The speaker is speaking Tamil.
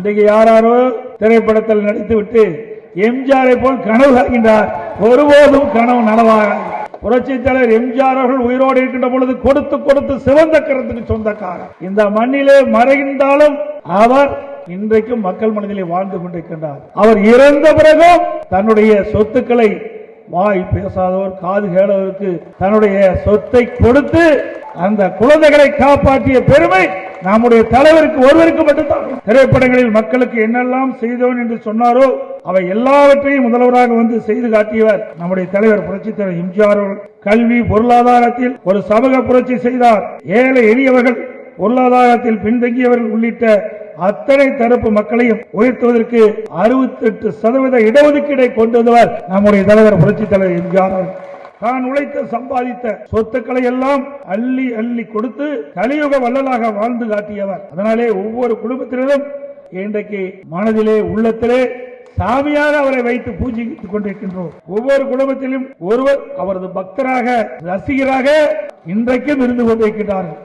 இன்றைக்கு யாரோ திரைப்படத்தில் நடித்துவிட்டு எம்ஜிஆரை போல் கனவு காண்கின்றார். ஒருபோதும் கனவு நனவாக. புரட்சி தலைவர் எம்ஜிஆர் அவர்கள் உயிரோடு இருக்கின்ற பொழுது கொடுத்து கொடுத்து சிவந்த கரத்துக்கு சொந்தக்காரர். இந்த மண்ணிலே மறைந்தாலும் அவர் இன்றைக்கும் மக்கள் மனதிலே வாழ்ந்து கொண்டிருக்கின்றார். அவர் இறந்த பிறகும் தன்னுடைய சொத்துக்களை வாய் பேசாதவர் காது கேளவருக்கு தன்னுடைய சொத்தை கொடுத்து அந்த குழந்தைகளை காப்பாற்றிய பெருமை நம்முடைய தலைவருக்கு ஒருவருக்கு மட்டும்தான். திரைப்படங்களில் மக்களுக்கு என்னெல்லாம் செய்தோம் என்று சொன்னாரோ அவை எல்லாவற்றையும் முதல்வராக வந்து செய்து காட்டியவர் நம்முடைய தலைவர் புரட்சி தலைவர் எம்ஜிஆர் அவர்கள். கல்வி பொருளாதாரத்தில் ஒரு சமூக புரட்சி செய்தார். ஏழை எளியவர்கள் பொருளாதாரத்தில் பின்தங்கியவர்கள் உள்ளிட்ட அத்தனை தரப்பு மக்களையும் உயர்த்துவதற்கு 68% இடஒதுக்கீடை கொண்டு வந்தவர் நம்முடைய தலைவர் புரட்சி தலைவர் எம்ஜிஆர் அவர்கள். தான் உழைத்து சம்பாதித்த சொத்துக்களை எல்லாம் அள்ளி அள்ளி கொடுத்து கலியுக வள்ளலாக வாழ்ந்து காட்டியவர். அதனாலே ஒவ்வொரு குடும்பத்தினரும் இன்றைக்கு மனதிலே உள்ளத்திலே சாமியாக அவரை வைத்து பூஜித்துக் கொண்டிருக்கின்றோம். ஒவ்வொரு குடும்பத்திலும் ஒருவர் அவரது பக்தராக ரசிகராக இன்றைக்கும் இருந்து கொண்டிருக்கிறார்கள்.